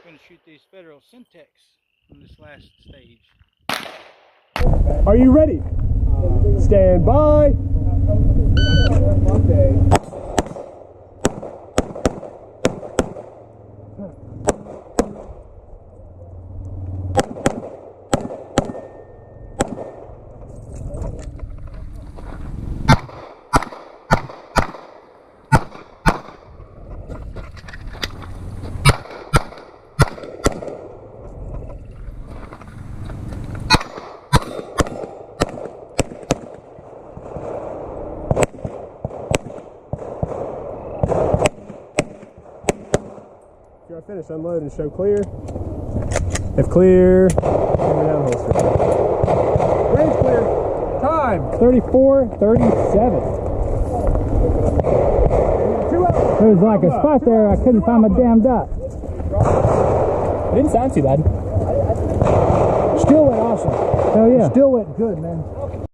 going to shoot these federal Syntex on this last stage. Are you ready? Stand by. You're finished, unload and show clear. If clear, hammer down holster. Range clear. Time 34:37. There was like a spot there I couldn't find my damn dot. It didn't sound too bad. Still went awesome. Hell yeah. Still went good, man.